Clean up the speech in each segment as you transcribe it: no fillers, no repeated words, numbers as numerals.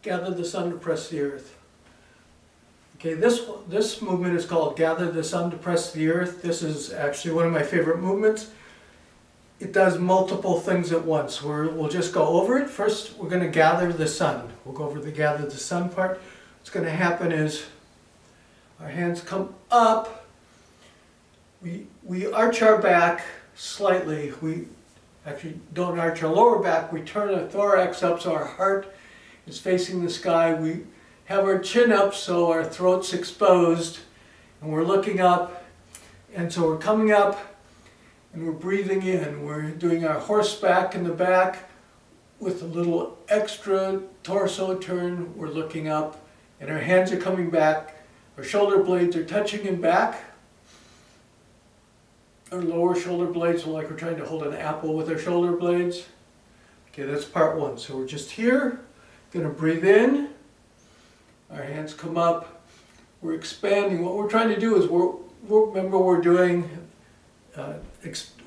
Gather the sun to press the earth. Okay, this movement is called Gather the sun to press the earth. This is actually one of my favorite movements. It does multiple things at once. We'll just go over it. First, we're going to gather the sun. We'll go over the gather the sun part. What's going to happen is our hands come up. We arch our back slightly. We actually don't arch our lower back. We turn our thorax up so our heart is facing the sky. We have our chin up so our throat's exposed, and we're looking up. And so we're coming up and we're breathing in. We're doing our horseback in the back with a little extra torso turn. We're looking up and our hands are coming back. Our shoulder blades are touching and back. Our lower shoulder blades are like we're trying to hold an apple with our shoulder blades. Okay, that's part one. So we're just here, going to breathe in. Our hands come up. We're expanding. What we're trying to do is remember we're doing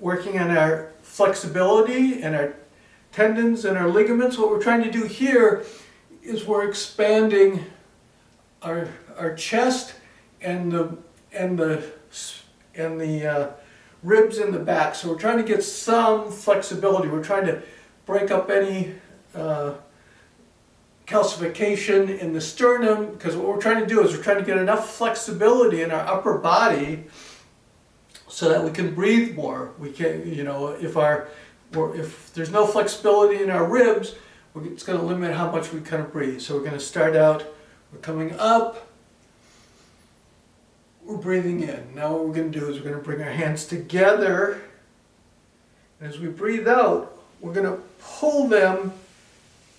working on our flexibility and our tendons and our ligaments. What we're trying to do here is we're expanding our chest and the ribs in the back. So we're trying to get some flexibility. We're trying to break up any calcification in the sternum, because what we're trying to do is we're trying to get enough flexibility in our upper body so that we can breathe more. We can, if there's no flexibility in our ribs, it's going to limit how much we kind of breathe. So we're going to start out, we're coming up, we're breathing in. Now what we're going to do is we're going to bring our hands together, and as we breathe out, we're going to pull them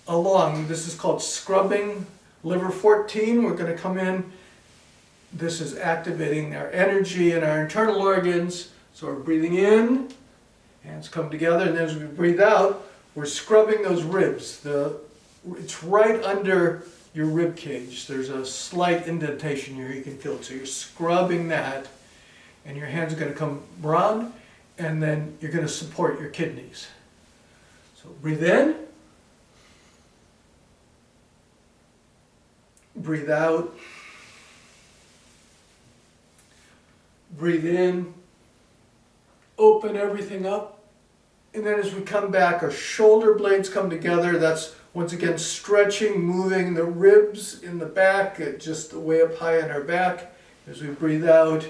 along. This is called scrubbing liver 14. We're going to come in. This is activating our energy and our internal organs. So we're breathing in, hands come together, and as we breathe out, we're scrubbing those ribs. It's right under your rib cage. There's a slight indentation here, you can feel it. So you're scrubbing that, and your hands are going to come around, and then you're going to support your kidneys. So breathe in. Breathe out. Breathe in. Open everything up. And then as we come back, our shoulder blades come together. That's once again stretching, moving the ribs in the back, just way up high on our back. As we breathe out,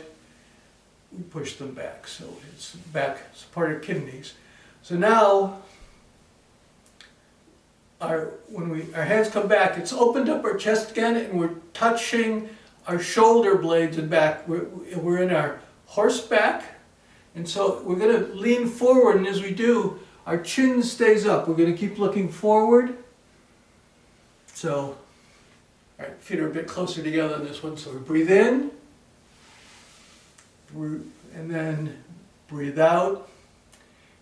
we push them back. So it's back, support our kidneys. So now, when our hands come back, it's opened up our chest again, and we're touching our shoulder blades and back. We're in our horseback, and so we're going to lean forward, and as we do, our chin stays up. We're going to keep looking forward. So, all right, feet are a bit closer together on this one. So we breathe in, and then breathe out.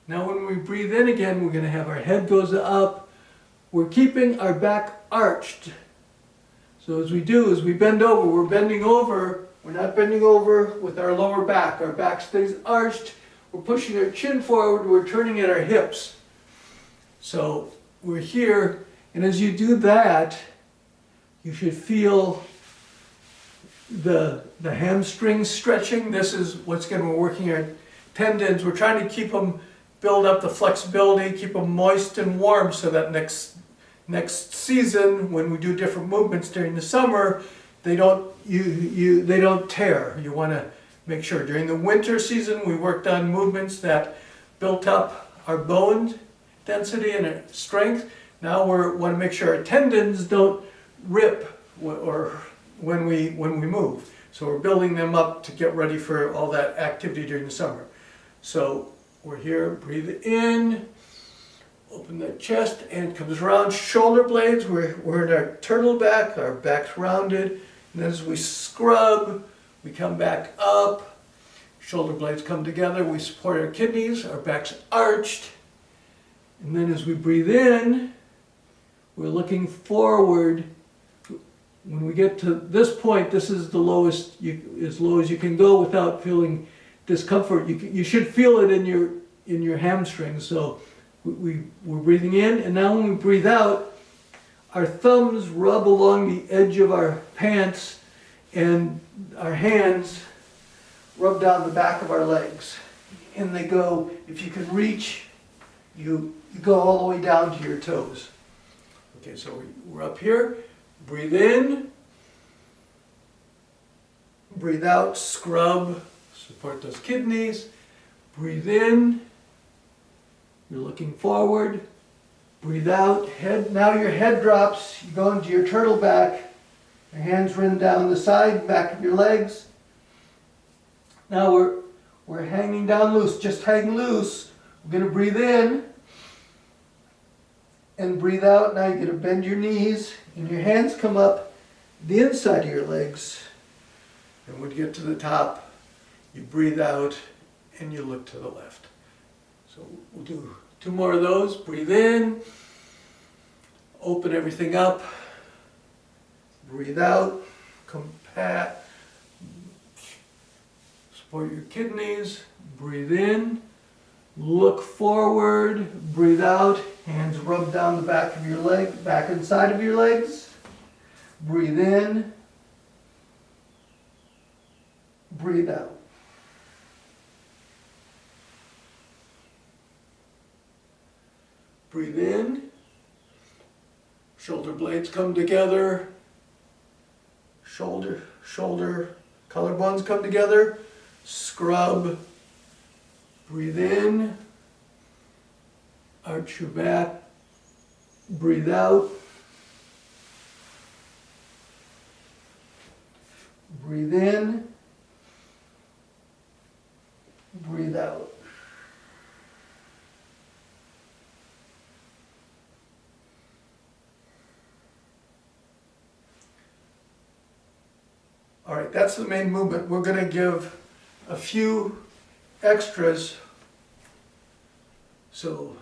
Now when we breathe in again, we're going to have our head goes up. We're keeping our back arched. So as we do, as we bend over, we're bending over. We're not bending over with our lower back. Our back stays arched. We're pushing our chin forward. We're turning at our hips. So we're here. And as you do that, you should feel the hamstrings stretching. This is what's going to, we're working our tendons. We're trying to keep them, build up the flexibility, keep them moist and warm so that next season, when we do different movements during the summer, they don't tear. You want to make sure. During the winter season, we worked on movements that built up our bone density and our strength. Now we want to make sure our tendons don't rip or when we move. So we're building them up to get ready for all that activity during the summer. So we're here, breathe in. Open the chest, and comes around, shoulder blades, we're in our turtle back, our back's rounded, and as we scrub, we come back up, shoulder blades come together, we support our kidneys, our back's arched, and then as we breathe in, we're looking forward. When we get to this point, this is the lowest, as low as you can go without feeling discomfort. You should feel it in your hamstrings, so we're breathing in, and now when we breathe out, our thumbs rub along the edge of our pants and our hands rub down the back of our legs. And they go, if you can reach, you go all the way down to your toes. Okay, so we're up here. Breathe in. Breathe out, scrub, support those kidneys. Breathe in. You're looking forward. Breathe out, head. Now your head drops. You go into your turtle back. Your hands run down the side, back of your legs. Now we're hanging down loose. Just hang loose. We're going to breathe in and breathe out. Now you're going to bend your knees and your hands come up the inside of your legs. And when you get to the top, you breathe out and you look to the left. So we'll do 2 more of those. Breathe in, open everything up, breathe out, compact, support your kidneys, breathe in, look forward, breathe out, hands rub down the back of your leg, back inside of your legs, breathe in, breathe out. Breathe in, shoulder blades come together, shoulder, collarbones come together, scrub, breathe in, arch your back, breathe out, breathe in, breathe out. All right, that's the main movement. We're going to give a few extras. So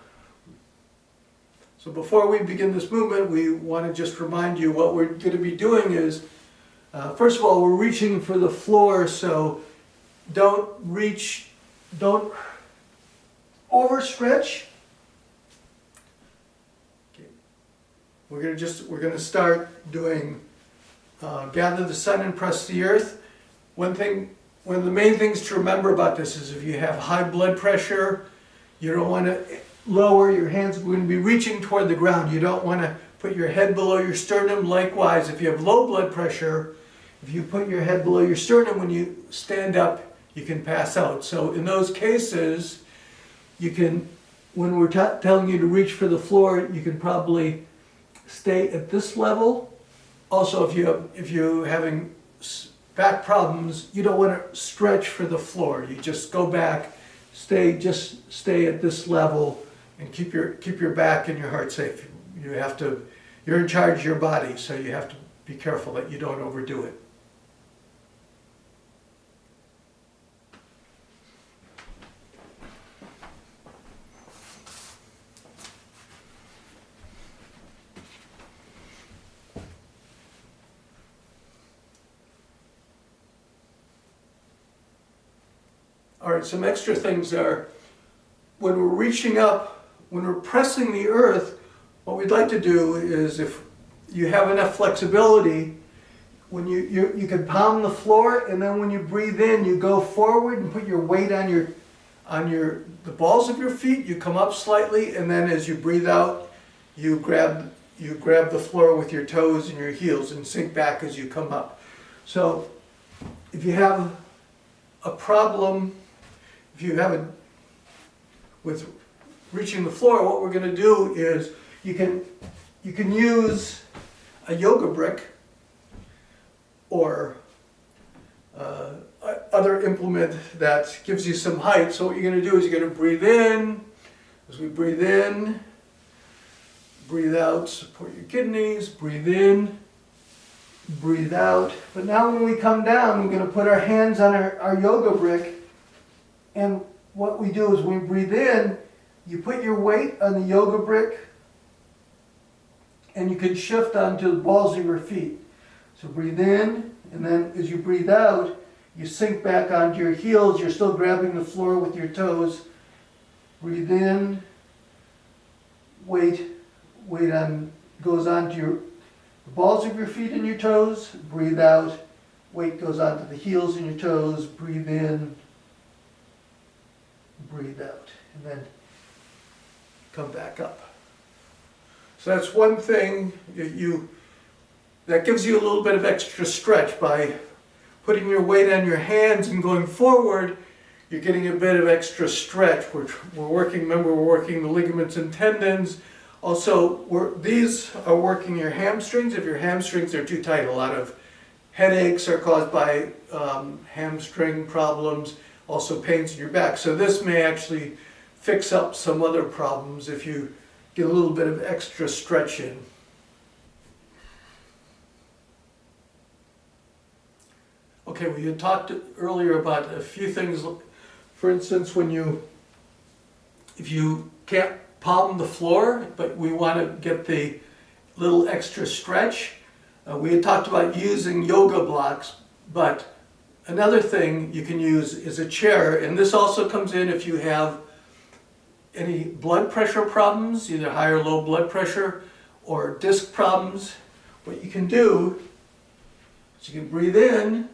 before we begin this movement, we want to just remind you what we're going to be doing is, first of all, we're reaching for the floor, so don't overstretch. Okay. We're going to start doing gather the sun and press the earth. One of the main things to remember about this is if you have high blood pressure, you don't want to lower your hands. We're going to be reaching toward the ground. You don't want to put your head below your sternum. Likewise, if you have low blood pressure, if you put your head below your sternum when you stand up, you can pass out. So in those cases, you can, when we're telling you to reach for the floor, you can probably stay at this level. Also, if you're having back problems, you don't want to stretch for the floor. You just go back, just stay at this level, and keep your back and your heart safe. You're in charge of your body, so you have to be careful that you don't overdo it. All right, some extra things are, when we're reaching up, when we're pressing the earth, what we'd like to do is, if you have enough flexibility, when you can palm the floor, and then when you breathe in, you go forward and put your weight on the balls of your feet. You come up slightly, and then as you breathe out, you grab the floor with your toes and your heels and sink back as you come up. So if you have a problem, if you have it with reaching the floor, what we're going to do is you can use a yoga brick or other implement that gives you some height. So what you're going to do is you're going to breathe in. As we breathe in, breathe out, support your kidneys, breathe in, breathe out. But now when we come down, we're going to put our hands on our yoga brick. And what we do is when we breathe in, you put your weight on the yoga brick and you can shift onto the balls of your feet. So breathe in, and then as you breathe out, you sink back onto your heels. You're still grabbing the floor with your toes. Breathe in, weight on goes onto the balls of your feet and your toes. Breathe out. Weight goes onto the heels and your toes. Breathe in. Breathe out. And then come back up. So that's one thing that gives you a little bit of extra stretch. By putting your weight on your hands and going forward, you're getting a bit of extra stretch. We're working the ligaments and tendons. Also, these are working your hamstrings. If your hamstrings are too tight, a lot of headaches are caused by hamstring problems, also pains in your back. So this may actually fix up some other problems if you get a little bit of extra stretch in. Okay, we had talked earlier about a few things. For instance, if you can't palm the floor, but we want to get the little extra stretch, we had talked about using yoga blocks, but another thing you can use is a chair, and this also comes in if you have any blood pressure problems, either high or low blood pressure, or disc problems. What you can do is you can breathe in,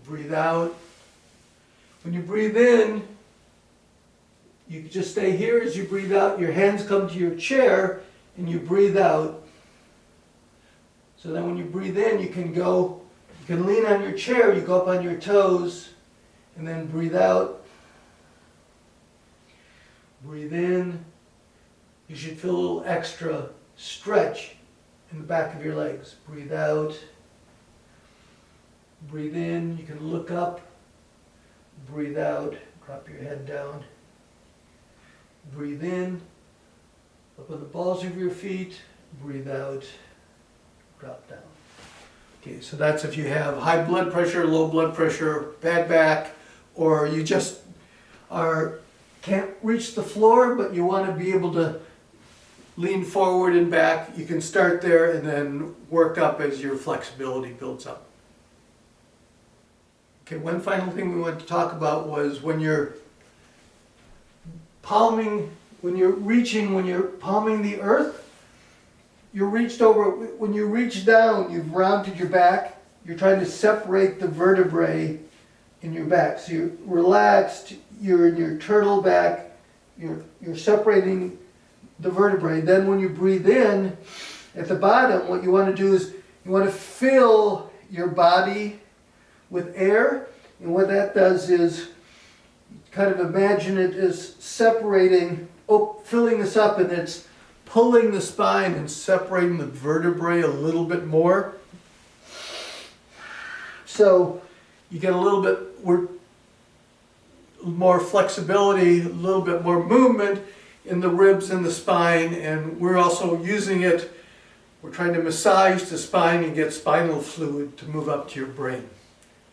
breathe out. When you breathe in, you can just stay here. As you breathe out, your hands come to your chair and you breathe out. So then when you breathe in, you can lean on your chair, you go up on your toes, and then breathe out. Breathe in. You should feel a little extra stretch in the back of your legs. Breathe out. Breathe in. You can look up. Breathe out. Drop your head down. Breathe in. Up on the balls of your feet. Breathe out. Drop down. Okay, so that's if you have high blood pressure, low blood pressure, bad back, or you just can't reach the floor, but you want to be able to lean forward and back. You can start there and then work up as your flexibility builds up. Okay, one final thing we wanted to talk about was when you're palming the earth, you're reached over. When you reach down, you've rounded your back. You're trying to separate the vertebrae in your back. So you're relaxed, you're in your turtle back, you're separating the vertebrae. Then when you breathe in, at the bottom, what you want to do is you want to fill your body with air. And what that does is kind of imagine it as separating, filling this up, and it's pulling the spine and separating the vertebrae a little bit more. So you get a little bit more flexibility, a little bit more movement in the ribs and the spine, and we're also using it, we're trying to massage the spine and get spinal fluid to move up to your brain.